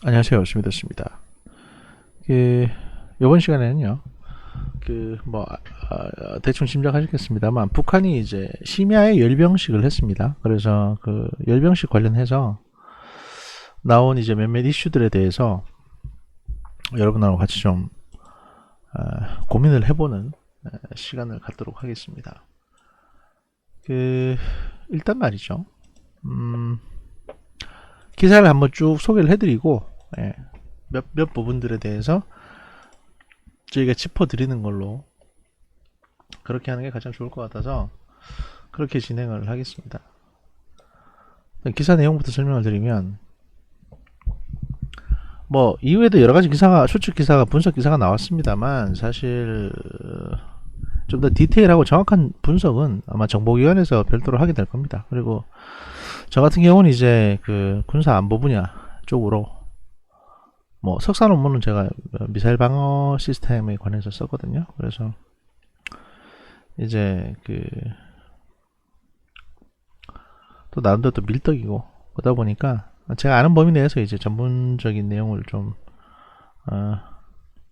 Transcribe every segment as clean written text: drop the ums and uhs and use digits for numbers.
안녕하세요, 스미더스입니다. 이번 시간에는요, 대충 짐작하셨겠습니다만, 북한이 이제 심야에 열병식을 했습니다. 그래서 그 열병식 관련해서 나온 이제 몇몇 이슈들에 대해서 여러분하고 같이 좀 고민을 해보는 시간을 갖도록 하겠습니다. 일단 말이죠. 기사를 한번 쭉 소개를 해드리고, 몇 부분들에 대해서 저희가 짚어드리는 걸로 그렇게 하는 게 가장 좋을 것 같아서 그렇게 진행을 하겠습니다. 기사 내용부터 설명을 드리면, 뭐 이후에도 여러가지 기사가, 추측 기사가, 분석 기사가 나왔습니다만, 사실 좀 더 디테일하고 정확한 분석은 아마 정보기관에서 별도로 하게 될 겁니다. 그리고 저 같은 경우는 이제 그 군사 안보 분야 쪽으로, 뭐 석사 논문은 제가 미사일 방어 시스템에 관해서 썼거든요. 그래서 이제 또 나름대로 또 밀떡이고 그러다 보니까 제가 아는 범위 내에서 이제 전문적인 내용을 좀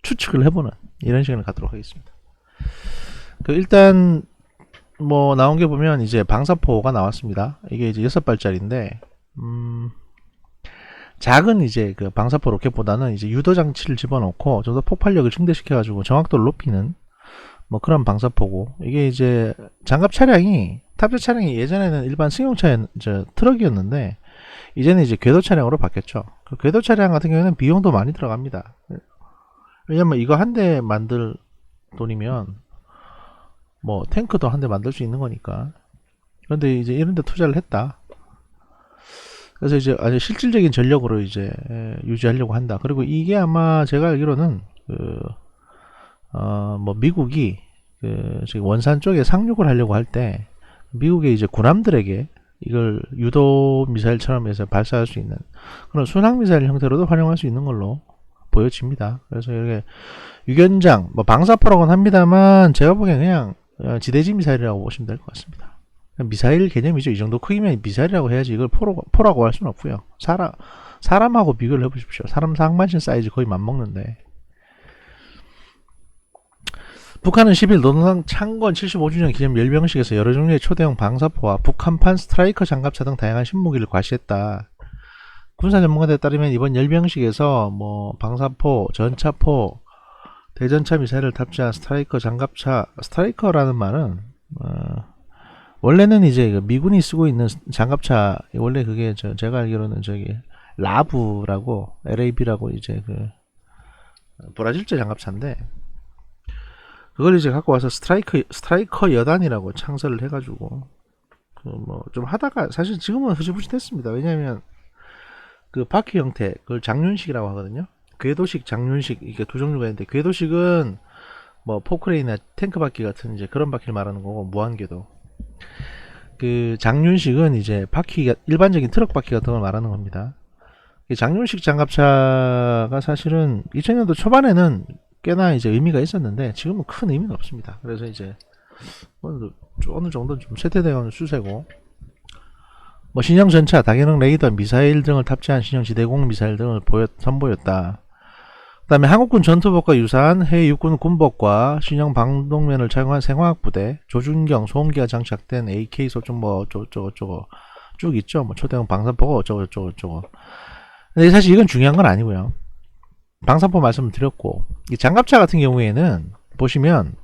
추측을 해보는 이런 시간을 갖도록 하겠습니다. 일단 뭐 나온 게 보면 이제 방사포가 나왔습니다. 이게 이제 6발짜리인데 작은 이제 그 방사포 로켓보다는 이제 유도 장치를 집어넣고 좀 더 폭발력을 증대시켜 가지고 정확도를 높이는 뭐 그런 방사포고, 이게 이제 장갑 차량이, 탑재 차량이 예전에는 일반 승용차 트럭이었는데 이제는 이제 궤도 차량으로 바뀌었죠. 그 궤도 차량 같은 경우에는 비용도 많이 들어갑니다. 왜냐면 이거 한 대 만들 돈이면 뭐 탱크도 한 대 만들 수 있는 거니까. 그런데 이제 이런 데 투자를 했다. 그래서 이제 아주 실질적인 전력으로 이제 유지하려고 한다. 그리고 이게 아마 제가 알기로는 뭐 미국이 지금 원산 쪽에 상륙을 하려고 할 때 미국의 이제 군함들에게 이걸 유도 미사일처럼 해서 발사할 수 있는 그런 순항 미사일 형태로도 활용할 수 있는 걸로 보여집니다. 그래서 이렇게 유견장, 뭐 방사포라고는 합니다만 제가 보기엔 그냥 지대지 미사일이라고 보시면 될 것 같습니다. 미사일 개념이죠. 이 정도 크기면 미사일이라고 해야지 이걸 포라고 할 수는 없고요. 사람하고 비교를 해보십시오. 사람 상반신 사이즈 거의 맞먹는데. 북한은 10일 노동당 창건 75주년 기념 열병식에서 여러 종류의 초대형 방사포와 북한판 스트라이커 장갑차 등 다양한 신무기를 과시했다. 군사 전문가들에 따르면 이번 열병식에서 뭐 방사포, 전차포, 대전차 미사일을 탑재한 스트라이커 장갑차, 스트라이커라는 말은 원래는 이제 미군이 쓰고 있는 장갑차, 원래 그게 제가 알기로는 저기 라브라고, LAB라고 이제 그 브라질제 장갑차인데, 그걸 이제 갖고 와서 스트라이커 여단이라고 창설을 해가지고 뭐 좀 하다가 사실 지금은 흐지부지됐습니다. 왜냐하면 그 바퀴 형태, 그걸 장륜식이라고 하거든요. 궤도식, 장륜식, 이게 두 종류가 있는데, 궤도식은 뭐 포크레인이나 탱크 바퀴 같은 이제 그런 바퀴를 말하는 거고, 무한궤도. 그 장륜식은 이제 바퀴가 일반적인 트럭 바퀴 같은 걸 말하는 겁니다. 장륜식 장갑차가 사실은 2000년도 초반에는 꽤나 이제 의미가 있었는데 지금은 큰 의미는 없습니다. 그래서 이제 어느 정도 좀 쇠퇴되어가는 추세고, 뭐 신형 전차, 다기능 레이더, 미사일 등을 탑재한 신형 지대공 미사일 등을 선보였다. 그 다음에 한국군 전투복과 유사한 해외 육군 군복과 신형 방독면을 착용한 생화학 부대, 조준경, 소음기가 장착된 AK 소총 뭐 어쩌고저쩌고 쭉 있죠. 뭐 초대형 방사포가 어쩌고저쩌고. 근데 사실 이건 중요한 건 아니고요. 방사포 말씀을 드렸고, 이 장갑차 같은 경우에는 보시면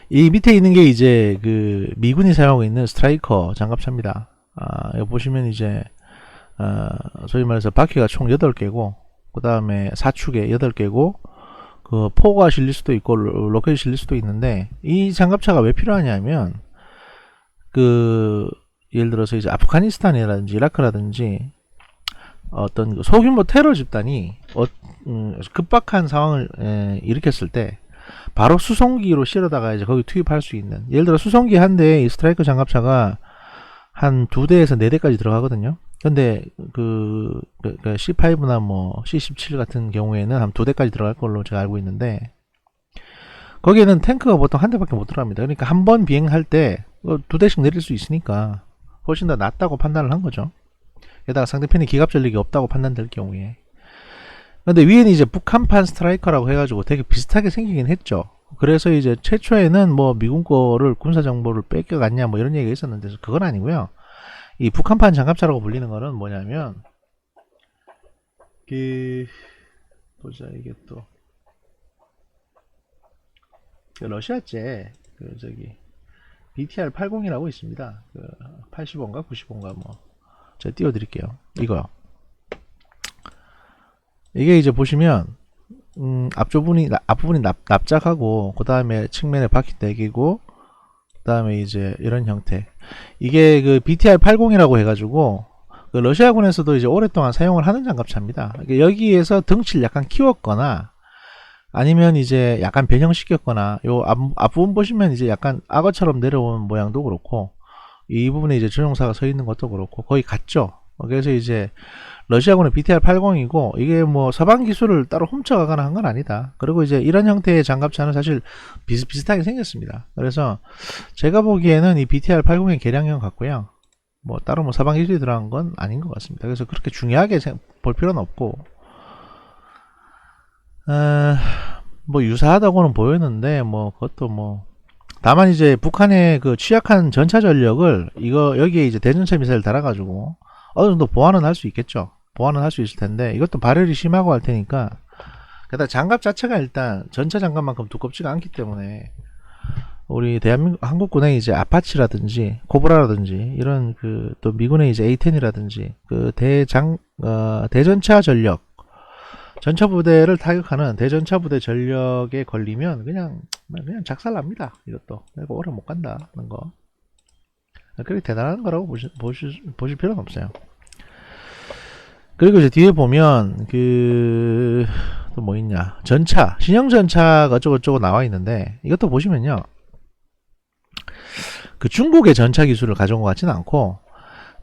이 밑에 있는 게 이제 그 미군이 사용하고 있는 스트라이커 장갑차입니다. 여기 보시면 이제 소위 말해서 바퀴가 총 8개고, 그 다음에 사축에 8개고, 그 포가 실릴 수도 있고 로켓이 실릴 수도 있는데, 이 장갑차가 왜 필요하냐면 그 예를 들어서 이제 아프가니스탄이라든지 이라크라든지 어떤 그 소규모 테러 집단이 급박한 상황을 일으켰을 때 바로 수송기로 실어다가 이제 거기 투입할 수 있는, 예를 들어 수송기 한 대에 이 스트라이커 장갑차가 한 2대에서 4대까지 들어가거든요. 근데 그 C5나 뭐 C17 같은 경우에는 한 2대까지 들어갈 걸로 제가 알고 있는데, 거기에는 탱크가 보통 한 대밖에 못 들어갑니다. 그러니까 한 번 비행할 때 2대씩 내릴 수 있으니까 훨씬 더 낫다고 판단을 한 거죠. 게다가 상대편이 기갑 전력이 없다고 판단될 경우에. 근데 위에는 이제 북한판 스트라이커라고 해가지고 되게 비슷하게 생기긴 했죠. 그래서 이제 최초에는 뭐 미군 거를 군사 정보를 뺏겨갔냐 뭐 이런 얘기가 있었는데 그건 아니고요. 이 북한판 장갑차라고 불리는 거는 뭐냐면 그 보자 이게 또 그 러시아제 그 저기 BTR-80이라고 있습니다. 그 85인가 95인가 뭐 제가 띄워드릴게요. 이거요. 이게 이제 보시면 앞부분이 납작하고 그 다음에 측면에 바퀴 4개고 그 다음에 이제 이런 형태. 이게 그 BTR-80이라고 해가지고 그 러시아군에서도 이제 오랫동안 사용을 하는 장갑차입니다. 여기에서 덩치를 약간 키웠거나 아니면 이제 약간 변형시켰거나 요 앞부분 보시면 이제 약간 악어처럼 내려온 모양도 그렇고 이 부분에 이제 전용사가 서 있는 것도 그렇고 거의 같죠. 그래서 이제 러시아군의 BTR-80이고 이게 뭐 서방 기술을 따로 훔쳐가거나 한 건 아니다. 그리고 이제 이런 형태의 장갑차는 사실 비슷하게 생겼습니다. 그래서 제가 보기에는 이 BTR-80의 개량형 같고요. 뭐 따로 뭐 서방 기술이 들어간 건 아닌 것 같습니다. 그래서 그렇게 중요하게 볼 필요는 없고 뭐 유사하다고는 보였는데 뭐 그것도 뭐 다만 이제 북한의 그 취약한 전차 전력을 여기에 이제 대전차 미사일 달아가지고 어느 정도 보완은 할 수 있겠죠. 보완은 할 수 있을 텐데 이것도 발열이 심하고 할 테니까 게다가 장갑 자체가 일단 전차 장갑만큼 두껍지가 않기 때문에 우리 대한민국 한국군의 이제 아파치라든지 코브라라든지 이런 그 또 미군의 이제 A10이라든지 그 대전차 전력 전차 부대를 타격하는 대전차 부대 전력에 걸리면 그냥 작살납니다. 이것도 그리고 오래 못 간다는 거. 그렇게 대단한 거라고 보실 필요는 없어요. 그리고 이제 뒤에 보면 그 또 뭐 있냐 전차 신형 전차가 어쩌고저쩌고 나와 있는데 이것도 보시면요 그 중국의 전차 기술을 가져온 것 같지는 않고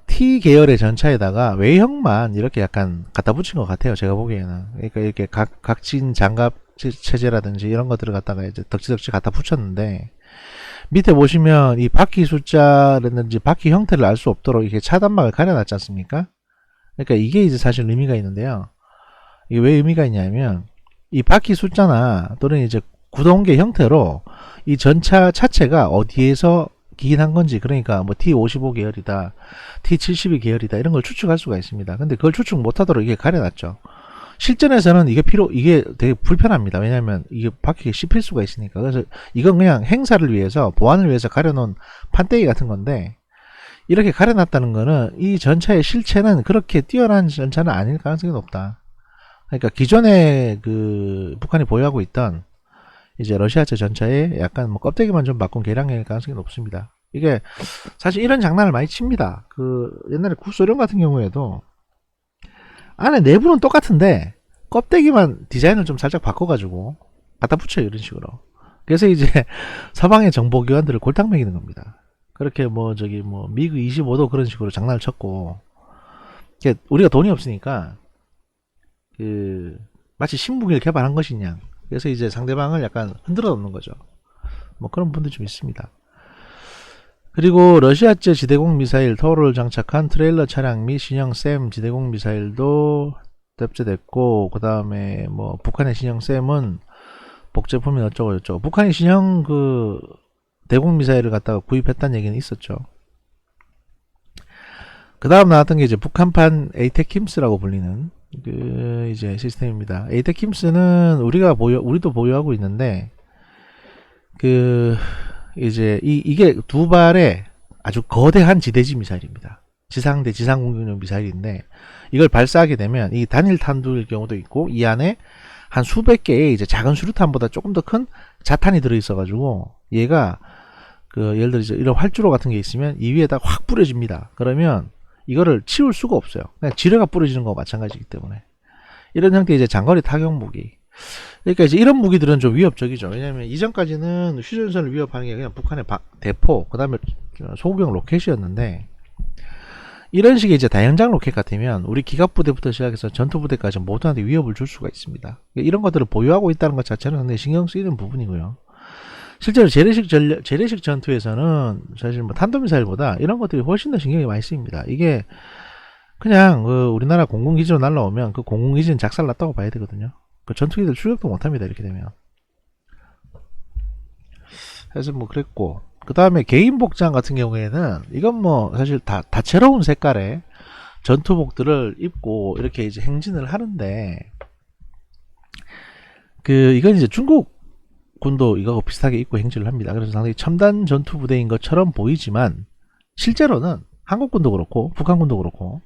T 계열의 전차에다가 외형만 이렇게 약간 갖다 붙인 것 같아요. 제가 보기에는. 그러니까 이렇게 각진 장갑 체제라든지 이런 것들을 갖다가 이제 덕지덕지 갖다 붙였는데 밑에 보시면 이 바퀴 숫자라든지 바퀴 형태를 알 수 없도록 이렇게 차단막을 가려놨지 않습니까? 그러니까 이게 이제 사실 의미가 있는데요. 이게 왜 의미가 있냐면 이 바퀴 숫자나 또는 이제 구동계 형태로 이 전차 차체가 어디에서 기인한 건지 그러니까 뭐 T55 계열이다 T72 계열이다 이런 걸 추측할 수가 있습니다. 근데 그걸 추측 못하도록 이게 가려놨죠. 실전에서는 이게 되게 불편합니다. 왜냐하면 이게 바퀴가 씹힐 수가 있으니까. 그래서 이건 그냥 행사를 위해서 보안을 위해서 가려놓은 판때기 같은 건데 이렇게 가려놨다는 거는 이 전차의 실체는 그렇게 뛰어난 전차는 아닐 가능성이 높다. 그러니까 기존에 그 북한이 보유하고 있던 이제 러시아제 전차에 약간 뭐 껍데기만 좀 바꾼 개량일 가능성이 높습니다. 이게 사실 이런 장난을 많이 칩니다. 그 옛날에 구소련 같은 경우에도 안에 내부는 똑같은데 껍데기만 디자인을 좀 살짝 바꿔가지고 갖다 붙여요. 이런 식으로. 그래서 이제 서방의 정보기관들을 골탕 먹이는 겁니다. 그렇게 뭐 저기 뭐 미그 25도 그런 식으로 장난을 쳤고 우리가 돈이 없으니까 그 마치 신무기를 개발한 것이냐 그래서 이제 상대방을 약간 흔들어 놓는 거죠. 뭐 그런 분들이 좀 있습니다. 그리고 러시아제 지대공 미사일 터를 장착한 트레일러 차량 및 신형 샘 지대공 미사일도 탑재됐고 그 다음에 뭐 북한의 신형 샘은 복제품이 어쩌고 저쩌고 북한이 신형 그 대공 미사일을 갖다가 구입했다는 얘기는 있었죠. 그 다음 나왔던 게 이제 북한판 에이테킴스라고 불리는 그 이제 시스템입니다. 에이테킴스는 우리도 보유하고 있는데 그 이제 이게 두 발의 아주 거대한 지대지 미사일입니다. 지상대 지상공격용 미사일인데 이걸 발사하게 되면 이 단일 탄두일 경우도 있고 이 안에 한 수백 개의 이제 작은 수류탄보다 조금 더 큰 자탄이 들어 있어 가지고 얘가 그 예를 들어 이제 이런 활주로 같은 게 있으면 이 위에다 확 뿌려집니다. 그러면 이거를 치울 수가 없어요. 그냥 지뢰가 뿌려지는 거와 마찬가지이기 때문에 이런 형태의 이제 장거리 타격 무기. 그러니까 이제 이런 무기들은 좀 위협적이죠. 왜냐하면 이전까지는 휴전선을 위협하는 게 그냥 북한의 대포, 그 다음에 소구경 로켓이었는데 이런 식의 이제 다연장 로켓 같으면 우리 기갑부대부터 시작해서 전투부대까지 모두한테 위협을 줄 수가 있습니다. 이런 것들을 보유하고 있다는 것 자체는 상당히 신경 쓰이는 부분이고요. 실제로 재래식 전투에서는 사실 뭐 탄도미사일보다 이런 것들이 훨씬 더 신경이 많이 쓰입니다. 이게 그냥 그 우리나라 공군기지로 날라오면 그 공군기지는 작살났다고 봐야 되거든요. 그 전투기들 출격도 못합니다. 이렇게 되면. 그래서 뭐 그랬고, 그 다음에 개인 복장 같은 경우에는 이건 뭐 사실 다 다채로운 색깔의 전투복들을 입고 이렇게 이제 행진을 하는데, 그 이건 이제 중국 군도 이거하고 비슷하게 입고 행진을 합니다. 그래서 상당히 첨단 전투 부대인 것처럼 보이지만 실제로는 한국군도 그렇고 북한군도 그렇고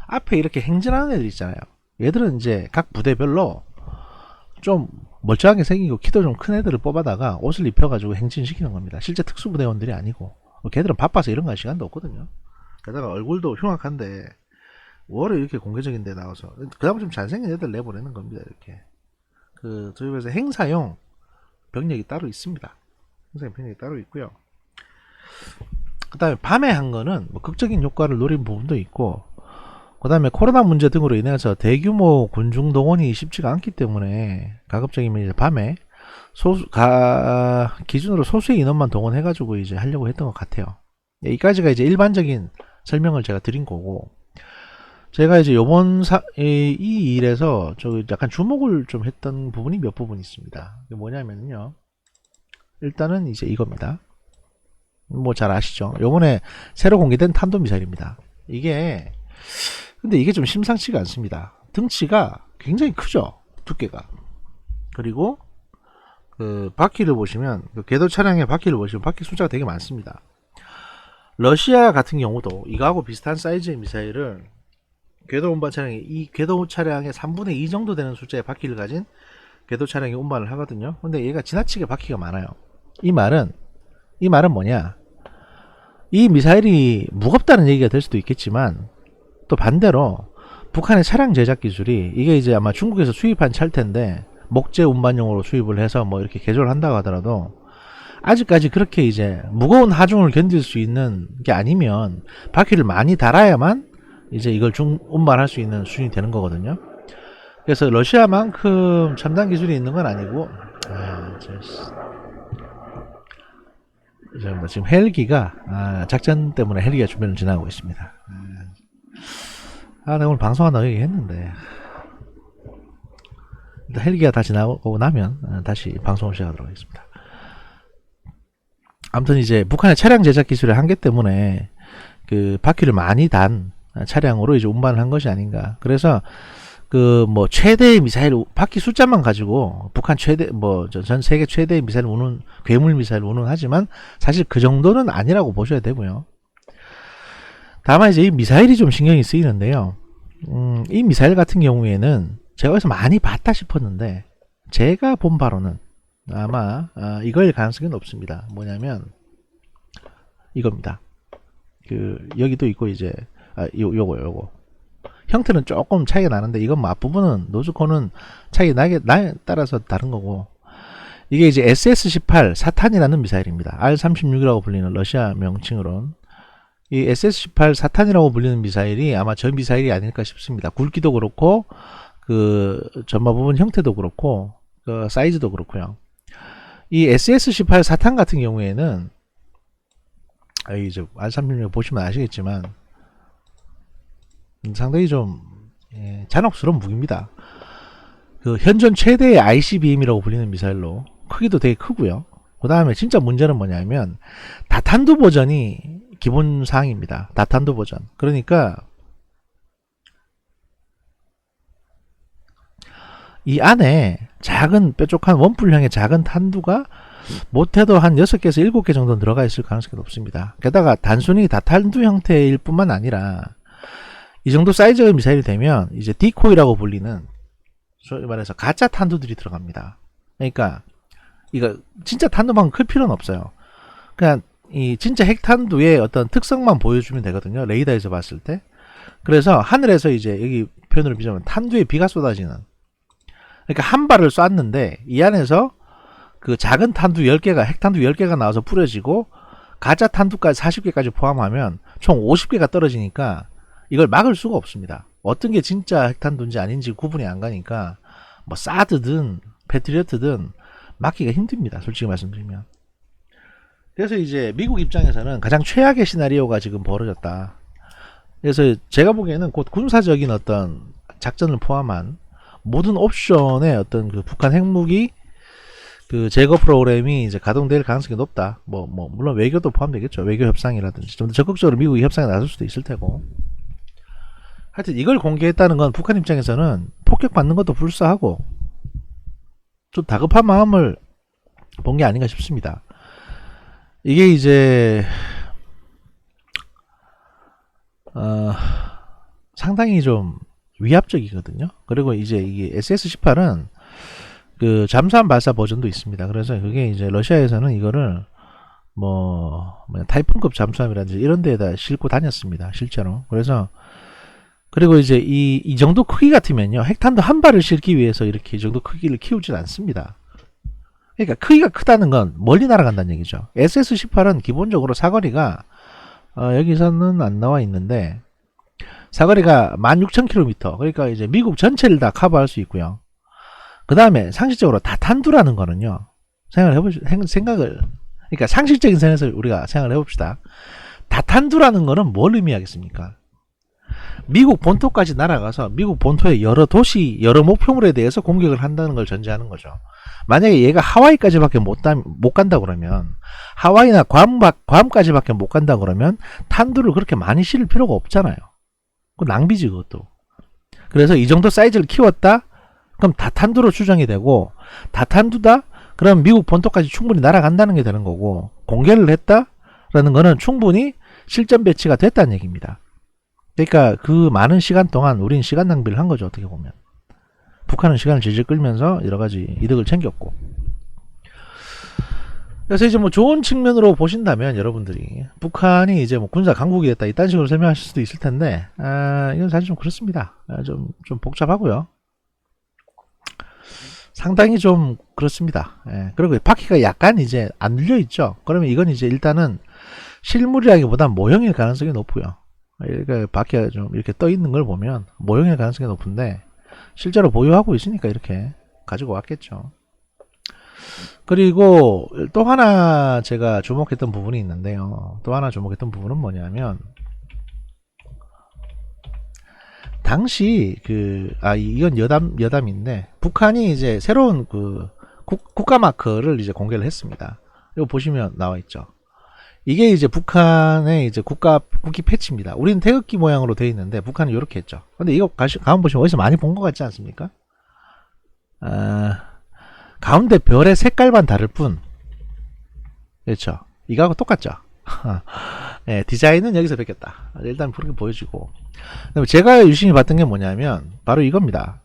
앞에 이렇게 행진하는 애들 있잖아요. 얘들은 이제 각 부대별로 좀 멀쩡하게 생기고 키도 좀 큰 애들을 뽑아다가 옷을 입혀가지고 행진시키는 겁니다. 실제 특수부대원들이 아니고. 걔들은 바빠서 이런 거 할 시간도 없거든요. 게다가 얼굴도 흉악한데 뭐를 이렇게 공개적인 데 나와서, 그다음 좀 잘생긴 애들 내보내는 겁니다. 이렇게 그 저희 에서 행사용 병력이 따로 있습니다. 행사용 병력이 따로 있고요. 그 다음에 밤에 한 거는 뭐 극적인 효과를 노린 부분도 있고, 그 다음에 코로나 문제 등으로 인해서 대규모 군중 동원이 쉽지가 않기 때문에 가급적이면 이제 밤에 기준으로 소수의 인원만 동원해가지고 이제 하려고 했던 것 같아요. 여기까지가 이제 일반적인 설명을 제가 드린 거고, 제가 이제 요번 이 일에서 저 약간 주목을 좀 했던 부분이 몇 부분 있습니다. 이게 뭐냐면요. 일단은 이제 이겁니다. 뭐 잘 아시죠? 요번에 새로 공개된 탄도미사일입니다. 근데 이게 좀 심상치가 않습니다. 등치가 굉장히 크죠? 두께가. 그리고 그 바퀴를 보시면, 그 궤도 차량의 바퀴를 보시면 바퀴 숫자가 되게 많습니다. 러시아 같은 경우도 이거하고 비슷한 사이즈의 미사일을 궤도 운반 차량이, 이 궤도 차량의 3분의 2 정도 되는 숫자의 바퀴를 가진 궤도 차량이 운반을 하거든요. 근데 얘가 지나치게 바퀴가 많아요. 이 말은 뭐냐? 이 미사일이 무겁다는 얘기가 될 수도 있겠지만, 또 반대로 북한의 차량 제작 기술이, 이게 이제 아마 중국에서 수입한 차일 텐데 목재 운반용으로 수입을 해서 뭐 이렇게 개조를 한다고 하더라도 아직까지 그렇게 이제 무거운 하중을 견딜 수 있는 게 아니면 바퀴를 많이 달아야만 이제 이걸 운반할 수 있는 수준이 되는 거거든요. 그래서 러시아만큼 첨단 기술이 있는 건 아니고, 지금 헬기가 작전 때문에 헬기가 주변을 지나가고 있습니다. 내가 오늘 방송한다고 얘기했는데, 일단 헬기가 다 지나고 나면 다시 방송을 시작하도록 하겠습니다. 아무튼 이제 북한의 차량 제작 기술의 한계 때문에 그 바퀴를 많이 단 차량으로 이제 운반을 한 것이 아닌가. 그래서 그 뭐 최대의 미사일 바퀴 숫자만 가지고 북한 최대, 뭐 전 세계 최대의 미사일 괴물 미사일 운운하지만 사실 그 정도는 아니라고 보셔야 되고요. 다만 이제 이 미사일이 좀 신경이 쓰이는데요. 이 미사일 같은 경우에는 제가 어디서 많이 봤다 싶었는데, 제가 본 바로는 아마 이거일 가능성이 높습니다. 뭐냐면 이겁니다. 그 여기도 있고 이제 요거 형태는 조금 차이가 나는데, 이건 뭐 앞부분은 노즈코는 차이 나에 따라서 다른 거고, 이게 이제 SS-18 사탄이라는 미사일입니다. R-36이라고 불리는 러시아 명칭으로는 이 SS-18 사탄이라고 불리는 미사일이 아마 저 미사일이 아닐까 싶습니다. 굵기도 그렇고 그 전마 부분 형태도 그렇고 그 사이즈도 그렇고요. 이 SS-18 사탄 같은 경우에는 이제 R-36 보시면 아시겠지만 상당히 좀 잔혹스러운 무기입니다. 그 현존 최대의 ICBM이라고 불리는 미사일로 크기도 되게 크고요. 그 다음에 진짜 문제는 뭐냐면 다탄두 버전이 기본 사항입니다. 다탄두 버전. 그러니까 이 안에 작은 뾰족한 원뿔형의 작은 탄두가 못해도 한 6개에서 7개 정도는 들어가 있을 가능성이 높습니다. 게다가 단순히 다탄두 형태일 뿐만 아니라 이 정도 사이즈의 미사일이 되면 이제 디코이라고 불리는, 소위 말해서 가짜 탄두들이 들어갑니다. 그러니까 이거 진짜 탄두만큼 클 필요는 없어요. 그냥 이 진짜 핵탄두의 어떤 특성만 보여주면 되거든요. 레이더에서 봤을 때. 그래서 하늘에서 이제 여기 표현으로 비자면 탄두에 비가 쏟아지는, 그러니까 한 발을 쐈는데 이 안에서 그 작은 탄두 10개가, 핵탄두 10개가 나와서 뿌려지고 가짜 탄두까지 40개까지 포함하면 총 50개가 떨어지니까 이걸 막을 수가 없습니다. 어떤 게 진짜 핵탄두인지 아닌지 구분이 안 가니까 뭐 사드든 패트리어트든 막기가 힘듭니다. 솔직히 말씀드리면. 그래서 이제 미국 입장에서는 가장 최악의 시나리오가 지금 벌어졌다. 그래서 제가 보기에는 곧 군사적인 어떤 작전을 포함한 모든 옵션의 어떤 그 북한 핵무기 그 제거 프로그램이 이제 가동될 가능성이 높다. 물론 외교도 포함되겠죠. 외교 협상이라든지 좀 더 적극적으로 미국이 협상에 나설 수도 있을 테고. 하여튼 이걸 공개했다는 건 북한 입장에서는 폭격받는 것도 불사하고 좀 다급한 마음을 본 게 아닌가 싶습니다. 이게 이제 상당히 좀 위압적이거든요. 그리고 이제 이게 SS-18은 그 잠수함 발사 버전도 있습니다. 그래서 그게 이제 러시아에서는 이거를 타이푼급 잠수함이라든지 이런 데에다 싣고 다녔습니다. 실제로. 그래서 그리고 이제 이 정도 크기 같으면요, 핵탄두 한 발을 싣기 위해서 이렇게 이 정도 크기를 키우진 않습니다. 그러니까 크기가 크다는 건 멀리 날아간다는 얘기죠. SS-18은 기본적으로 사거리가 여기서는 안 나와 있는데 사거리가 16,000km, 그러니까 이제 미국 전체를 다 커버할 수 있고요. 그 다음에 상식적으로 다탄두라는 거는요, 그러니까 상식적인 선에서 우리가 생각을 해봅시다. 다탄두라는 거는 뭘 의미하겠습니까? 미국 본토까지 날아가서 미국 본토의 여러 도시, 여러 목표물에 대해서 공격을 한다는 걸 전제하는 거죠. 만약에 얘가 하와이까지밖에 못 간다 그러면, 하와이나 괌까지밖에 못 간다 그러면 탄두를 그렇게 많이 실을 필요가 없잖아요. 그 낭비지 그것도. 그래서 이 정도 사이즈를 키웠다? 그럼 다탄두로 추정이 되고, 다탄두다? 그럼 미국 본토까지 충분히 날아간다는 게 되는 거고, 공개를 했다? 라는 거는 충분히 실전 배치가 됐다는 얘기입니다. 그러니까 그 많은 시간 동안 우린 시간 낭비를 한 거죠. 어떻게 보면 북한은 시간을 질질 끌면서 여러가지 이득을 챙겼고. 그래서 이제 좋은 측면으로 보신다면 여러분들이 북한이 이제 군사 강국이 됐다 이딴 식으로 설명하실 수도 있을 텐데, 이건 사실 좀 그렇습니다. 좀 복잡하고요. 상당히 좀 그렇습니다. 그리고 바퀴가 약간 이제 안 눌려 있죠. 그러면 이건 이제 일단은 실물이라기보단 모형일 가능성이 높고요. 그러니까 바퀴가 좀 이렇게 떠 있는 걸 보면 모형일 가능성이 높은데, 실제로 보유하고 있으니까 이렇게 가지고 왔겠죠. 그리고 또 하나 제가 주목했던 부분이 있는데요. 또 하나 주목했던 부분은 뭐냐면, 당시 이건 여담인데, 북한이 이제 새로운 국가 마크를 이제 공개를 했습니다. 이거 보시면 나와 있죠. 이게 이제 북한의 이제 국기 패치입니다. 우리는 태극기 모양으로 되어 있는데 북한은 이렇게 했죠. 근데 이거 가만 보시면 어디서 많이 본 것 같지 않습니까? 가운데 별의 색깔만 다를 뿐. 그렇죠. 이거하고 똑같죠. 네, 디자인은 여기서 뵙겠다. 일단 그렇게 보여지고. 그다음에 제가 유심히 봤던 게 뭐냐면 바로 이겁니다.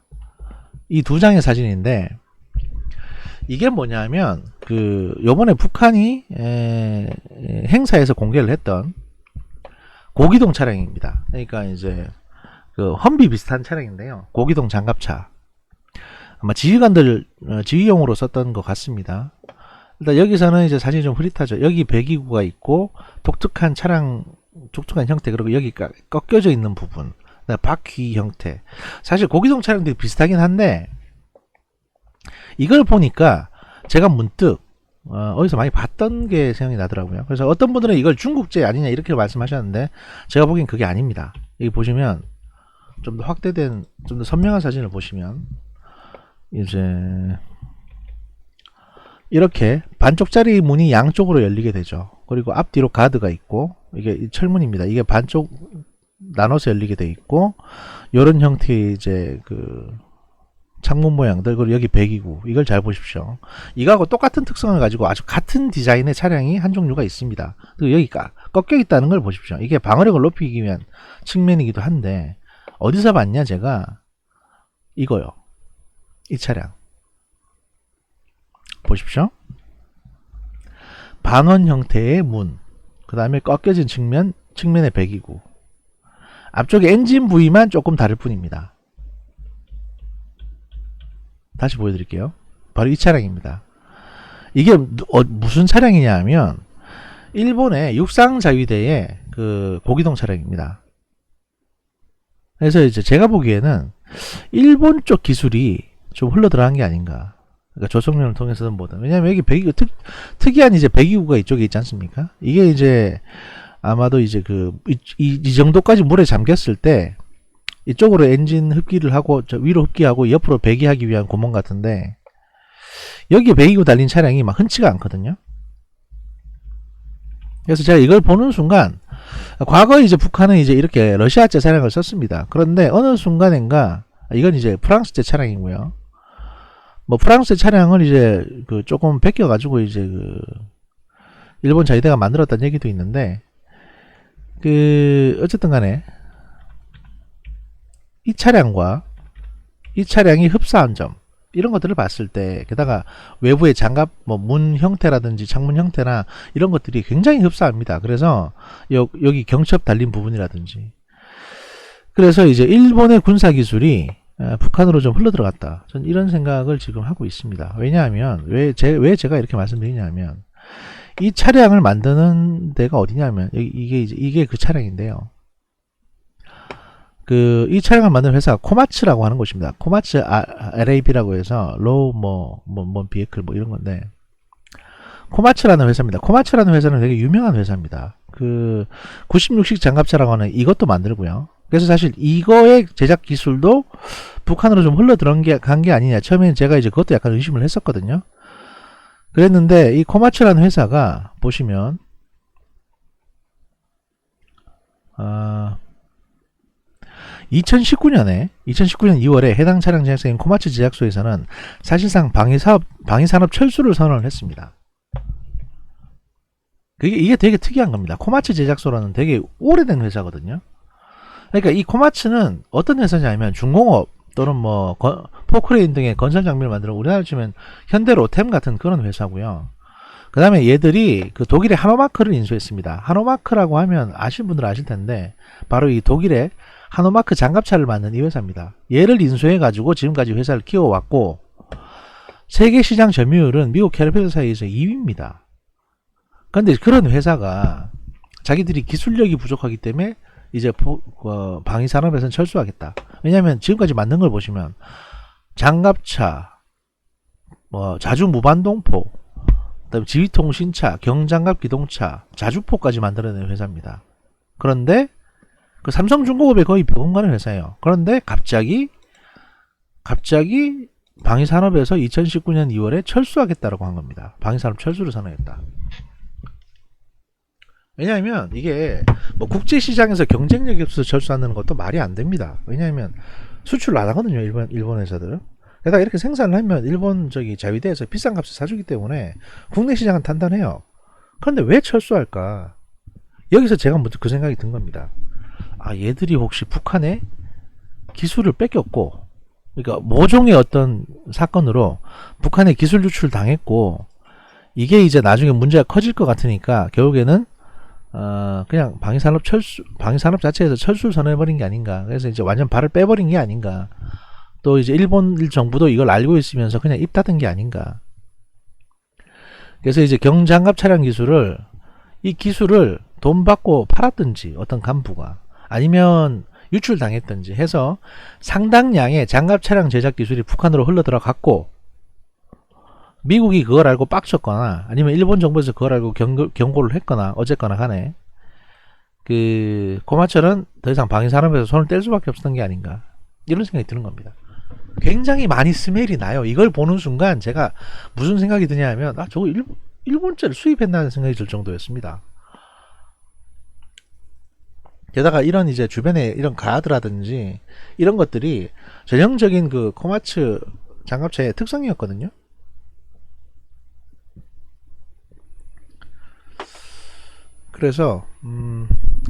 이 두 장의 사진인데, 이게 뭐냐면 요번에 북한이 행사에서 공개를 했던 고기동 차량입니다. 그러니까 이제 험비 비슷한 차량인데요. 고기동 장갑차. 아마 지휘관들 지휘용으로 썼던 것 같습니다. 일단 여기서는 이제 사진이 좀 흐릿하죠. 여기 배기구가 있고 독특한 형태, 그리고 여기가 꺾여져 있는 부분, 바퀴 형태. 사실 고기동 차량들이 비슷하긴 한데, 이걸 보니까 제가 문득 어디서 많이 봤던 게 생각이 나더라고요. 그래서 어떤 분들은 이걸 중국제 아니냐 이렇게 말씀하셨는데, 제가 보기엔 그게 아닙니다. 여기 보시면 좀 더 확대된, 좀 더 선명한 사진을 보시면 이제 이렇게 반쪽짜리 문이 양쪽으로 열리게 되죠. 그리고 앞뒤로 가드가 있고, 이게 철문입니다. 이게 반쪽 나눠서 열리게 돼 있고, 이런 형태의 이제 창문 모양들, 그리고 여기 배기구, 이걸 잘 보십시오. 이거하고 똑같은 특성을 가지고 아주 같은 디자인의 차량이 한 종류가 있습니다. 그리고 여기가 꺾여 있다는 걸 보십시오. 이게 방어력을 높이기 위한 측면이기도 한데, 어디서 봤냐, 제가 이거요. 이 차량 보십시오. 반원 형태의 문, 그 다음에 꺾여진 측면의 배기구, 앞쪽에 엔진 부위만 조금 다를 뿐입니다. 다시 보여드릴게요. 바로 이 차량입니다. 이게 무슨 차량이냐 하면 일본의 육상자위대의 고기동 차량입니다. 그래서 이제 제가 보기에는 일본 쪽 기술이 좀 흘러 들어간 게 아닌가. 그러니까 조성련을 통해서는 뭐든. 왜냐면 여기 특이한 이제 배기구가 이쪽에 있지 않습니까? 이게 이제 아마도 이제 이 정도까지 물에 잠겼을 때 이쪽으로 엔진 흡기를 하고 저 위로 흡기하고 옆으로 배기하기 위한 구멍 같은데, 여기에 배기고 달린 차량이 막 흔치가 않거든요. 그래서 제가 이걸 보는 순간, 과거에 이제 북한은 이제 이렇게 러시아제 차량을 썼습니다. 그런데 어느 순간인가, 이건 이제 프랑스제 차량이고요. 뭐 프랑스 차량을 이제 조금 베껴가지고 이제 일본 자위대가 만들었다는 얘기도 있는데, 어쨌든 간에 이 차량과 이 차량이 흡사한 점, 이런 것들을 봤을 때, 게다가 외부의 장갑, 뭐 문 형태라든지 창문 형태나 이런 것들이 굉장히 흡사합니다. 그래서 여기 경첩 달린 부분이라든지, 그래서 이제 일본의 군사 기술이 북한으로 좀 흘러들어갔다. 전 이런 생각을 지금 하고 있습니다. 왜냐하면 왜 제가 이렇게 말씀드리냐면, 이 차량을 만드는 데가 어디냐면 이게 그 차량인데요. 이 차량을 만드는 회사가 코마츠라고 하는 곳입니다. 코마츠 LAB라고 해서 로우 비에클 뭐 이런 건데, 코마츠라는 회사입니다. 코마츠라는 회사는 되게 유명한 회사입니다. 96식 장갑차라고 하는 이것도 만들고요. 그래서 사실 이거의 제작 기술도 북한으로 좀 흘러 들어간 게 아니냐. 처음에는 제가 이제 그것도 약간 의심을 했었거든요. 그랬는데 이 코마츠라는 회사가 보시면 2019년 2월에 해당 차량 제작사인 코마츠 제작소에서는 사실상 방위산업 철수를 선언을 했습니다. 이게 되게 특이한 겁니다. 코마츠 제작소라는 되게 오래된 회사거든요. 그러니까 이 코마츠는 어떤 회사냐면 중공업 또는 뭐 포크레인 등의 건설 장비를 만들어 우리나라로 치면 현대 로템 같은 그런 회사고요. 그 다음에 얘들이 독일의 하노마크를 인수했습니다. 하노마크라고 하면 아시는 분들은 아실 텐데, 바로 이 독일의 하노마크 장갑차를 만든 이 회사입니다. 얘를 인수해 가지고 지금까지 회사를 키워왔고, 세계 시장 점유율은 미국 캐terpillar 사이에서 2위입니다. 그런데 그런 회사가 자기들이 기술력이 부족하기 때문에 이제 방위산업에서는 철수하겠다. 왜냐하면 지금까지 만든 걸 보시면 장갑차, 뭐 자주무반동포, 그다음에 지휘통신차, 경장갑 기동차, 자주포까지 만들어내는 회사입니다. 그런데 삼성중공업에 거의 벼공가는 회사예요. 그런데 갑자기 방위산업에서 2019년 2월에 철수하겠다라고 한 겁니다. 방위산업 철수를 선언했다. 왜냐하면 이게 뭐 국제시장에서 경쟁력이 없어서 철수하는 것도 말이 안 됩니다. 왜냐하면 수출을 안 하거든요, 일본 회사들은. 게다가 이렇게 생산을 하면 일본 자위대에서 비싼 값을 사주기 때문에 국내 시장은 단단해요. 그런데 왜 철수할까? 여기서 제가 먼저 그 생각이 든 겁니다. 얘들이 혹시 북한의 기술을 뺏겼고, 그러니까 모종의 어떤 사건으로 북한의 기술 유출 당했고, 이게 이제 나중에 문제가 커질 것 같으니까 결국에는 그냥 방위산업 자체에서 철수를 선언해버린 게 아닌가. 그래서 이제 완전 발을 빼버린 게 아닌가. 또 이제 일본 정부도 이걸 알고 있으면서 그냥 입 닫은 게 아닌가. 그래서 이제 경장갑 차량 이 기술을 돈 받고 팔았든지 어떤 간부가, 아니면 유출당했든지 해서 상당량의 장갑 차량 제작 기술이 북한으로 흘러 들어갔고, 미국이 그걸 알고 빡쳤거나 아니면 일본 정부에서 그걸 알고 경고를 했거나 어쨌거나 간에 코마츠는 더 이상 방위산업에서 손을 뗄 수밖에 없었던 게 아닌가, 이런 생각이 드는 겁니다. 굉장히 많이 스멜이 나요. 이걸 보는 순간 제가 무슨 생각이 드냐 하면, 저거 일본제를 수입했나는 생각이 들 정도였습니다. 게다가 이런 이제 주변에 이런 가드라든지 이런 것들이 전형적인 코마츠 장갑차의 특성이었거든요. 그래서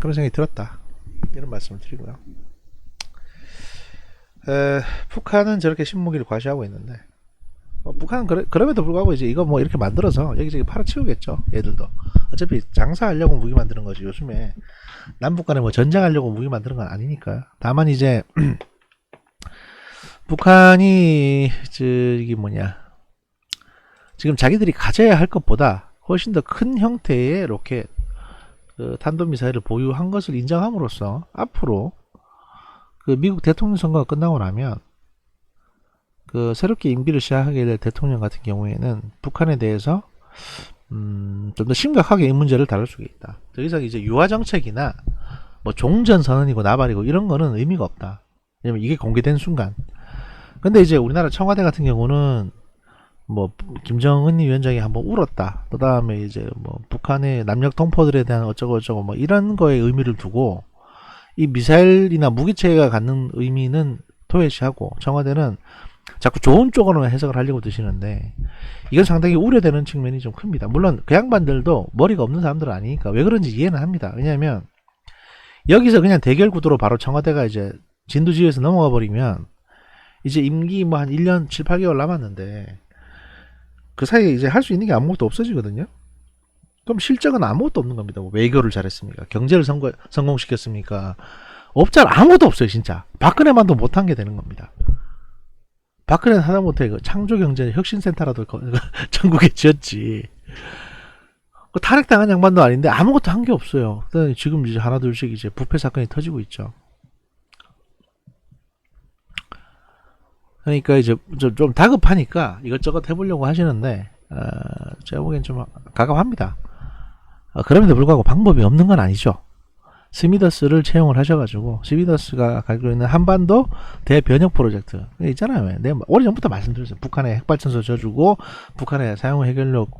그런 생각이 들었다, 이런 말씀을 드리고요. 북한은 저렇게 신무기를 과시하고 있는데, 북한은 그럼에도 불구하고 이제 이거 뭐 이렇게 만들어서 여기저기 팔아치우겠죠. 얘들도 어차피 장사하려고 무기 만드는 거지. 요즘에 남북 간에 뭐 전쟁하려고 무기 만드는 건 아니니까. 다만 이제 북한이 지금 자기들이 가져야 할 것보다 훨씬 더 큰 형태의 로켓, 탄도미사일을 보유한 것을 인정함으로써 앞으로 미국 대통령 선거가 끝나고 나면 새롭게 임기를 시작하게 될 대통령 같은 경우에는 북한에 대해서 좀 더 심각하게 이 문제를 다룰 수가 있다. 더 이상 이제 유화 정책이나 뭐 종전 선언이고 나발이고 이런 거는 의미가 없다. 왜냐면 이게 공개된 순간. 근데 이제 우리나라 청와대 같은 경우는 뭐 김정은 위원장이 한번 울었다. 그 다음에 이제 뭐 북한의 남녘 동포들에 대한 어쩌고 저쩌고 뭐 이런 거에 의미를 두고 이 미사일이나 무기체계가 갖는 의미는 도외시하고 청와대는 자꾸 좋은 쪽으로만 해석을 하려고 드시는데 이건 상당히 우려되는 측면이 좀 큽니다. 물론 그 양반들도 머리가 없는 사람들은 아니니까 왜 그런지 이해는 합니다. 왜냐하면 여기서 그냥 대결 구도로 바로 청와대가 이제 진두지휘에서 넘어가 버리면 이제 임기 뭐 한 1년 7, 8개월 남았는데 그 사이에 이제 할 수 있는 게 아무것도 없어지거든요. 그럼 실적은 아무것도 없는 겁니다. 뭐 외교를 잘했습니까? 경제를 성공시켰습니까? 없잖아. 아무것도 없어요, 진짜. 박근혜만도 못한 게 되는 겁니다. 박근혜는 하다못해 그 창조경제 혁신센터라도 전국에 지었지. 그 탄핵당한 양반도 아닌데 아무것도 한 게 없어요. 지금 이제 하나 둘씩 이제 부패 사건이 터지고 있죠. 그러니까 이제 좀 다급하니까 이것저것 해보려고 하시는데 제가 보기엔 좀 가감합니다. 그럼에도 불구하고 방법이 없는 건 아니죠. 스미더스를 채용을 하셔가지고 스미더스가 가지고 있는 한반도 대변혁 프로젝트 있잖아요. 내가 오래전부터 말씀드렸어요. 북한에 핵발전소 져주고 북한에 사용 해결력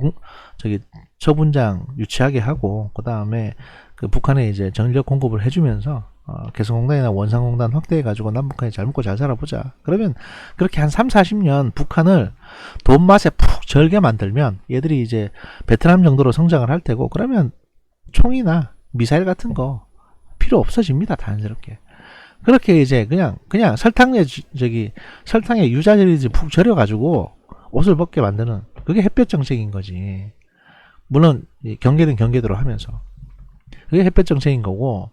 처분장 유치하게 하고 그 다음에 그 북한에 이제 전력 공급을 해주면서 개성공단이나 원산공단 확대해가지고 남북한이 잘 먹고 잘 살아보자. 그러면 그렇게 한 3, 40년 북한을 돈 맛에 푹 절게 만들면 얘들이 이제 베트남 정도로 성장을 할 테고 그러면 총이나 미사일 같은 거 필요 없어집니다. 자연스럽게. 그렇게 이제 그냥 설탕에 유자젤이 푹 절여가지고 옷을 벗게 만드는 그게 햇볕 정책인 거지. 물론 경계는 경계대로 하면서 그게 햇볕 정책인 거고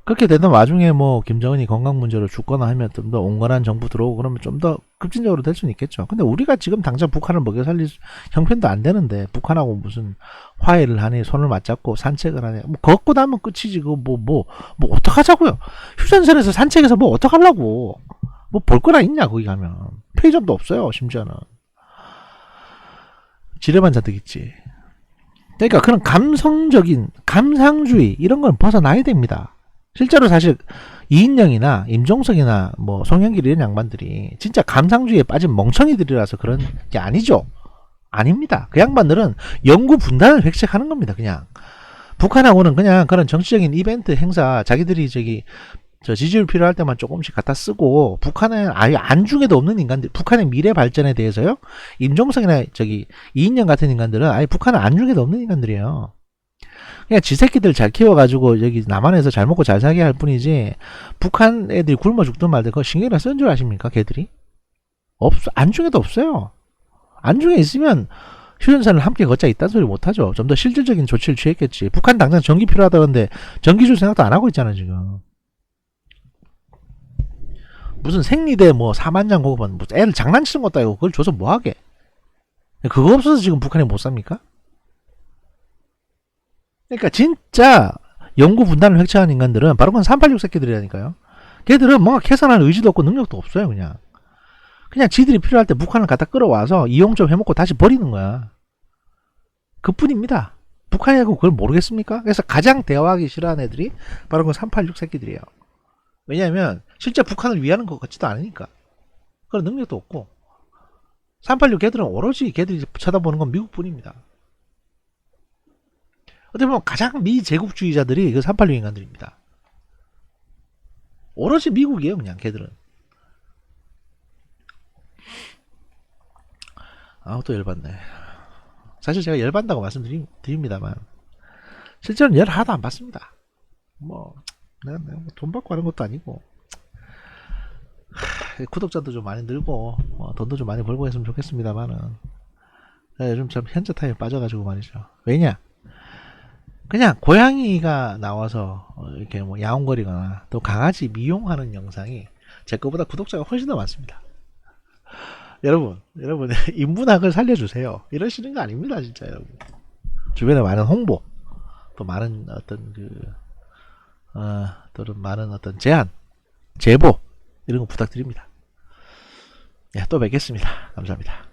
그렇게 되던 와중에 뭐 김정은이 건강 문제로 죽거나 하면 좀 더 온건한 정부 들어오고 그러면 좀 더 급진적으로 될 수는 있겠죠. 근데 우리가 지금 당장 북한을 먹여 살릴 형편도 안 되는데 북한하고 무슨 화해를 하니 손을 맞잡고 산책을 하니 뭐 걷고 나면 끝이지. 그거 뭐 어떡하자고요. 휴전선에서 산책해서 뭐 어떡하려고. 뭐 볼 거나 있냐 거기 가면. 편의점도 없어요. 심지어는. 지뢰만 잔뜩 있지. 그러니까 그런 감성적인 감상주의 이런 건 벗어나야 됩니다. 실제로 사실 이인영이나 임종석이나 뭐 송영길 이런 양반들이 진짜 감상주의에 빠진 멍청이들이라서 그런 게 아니죠. 아닙니다. 그 양반들은 영구 분단을 획책하는 겁니다. 그냥 북한하고는 그냥 그런 정치적인 이벤트 행사 자기들이 지지율 필요할 때만 조금씩 갖다 쓰고 북한은 아예 안중에도 없는 인간들 북한의 미래 발전에 대해서요 임종석이나 이인영 같은 인간들은 아예 북한은 안중에도 없는 인간들이에요. 그냥 지 새끼들 잘 키워가지고 여기 남한에서 잘 먹고 잘 살게 할 뿐이지 북한 애들이 굶어 죽든 말든 그거 신경이나 쓴 줄 아십니까? 걔들이? 안중에도 없어요. 안중에 있으면 휴전선을 함께 걷자 이딴 소리 못하죠. 좀 더 실질적인 조치를 취했겠지. 북한 당장 전기 필요하다는데 전기 줄 생각도 안 하고 있잖아 지금. 무슨 생리대 뭐 4만장 고급은 무슨 애를 장난치는 것도 아니고 그걸 줘서 뭐하게. 그거 없어서 지금 북한이 못 삽니까? 그러니까 진짜 영구 분단을 획책한 인간들은 바로 그건 386 새끼들이라니까요. 걔들은 뭔가 개선할 의지도 없고 능력도 없어요. 그냥 지들이 필요할 때 북한을 갖다 끌어와서 이용 좀 해먹고 다시 버리는 거야. 그뿐입니다. 북한이라고 그걸 모르겠습니까? 그래서 가장 대화하기 싫어하는 애들이 바로 그 386 새끼들이에요. 왜냐하면 실제 북한을 위하는 것 같지도 않으니까. 그런 능력도 없고 386 걔들은 오로지 걔들이 쳐다보는 건 미국뿐입니다. 어떻게 보면 가장 미제국주의자들이 그 386 인간들입니다. 오로지 미국이에요. 그냥 걔들은. 또 열받네. 사실 제가 열받다고 말씀드립니다만 실제로는 열 하나도 안 받습니다. 내가 돈 받고 하는 것도 아니고 구독자도 좀 많이 늘고 돈도 좀 많이 벌고 했으면 좋겠습니다만은 요즘 참 현자 타임에 빠져가지고 말이죠. 왜냐? 그냥 고양이가 나와서 이렇게 뭐 야옹거리거나 또 강아지 미용하는 영상이 제 거보다 구독자가 훨씬 더 많습니다. 여러분 인문학을 살려주세요. 이러시는 거 아닙니다 진짜 여러분. 주변에 많은 홍보 또 많은 많은 제안 제보 이런 거 부탁드립니다. 또 뵙겠습니다. 감사합니다.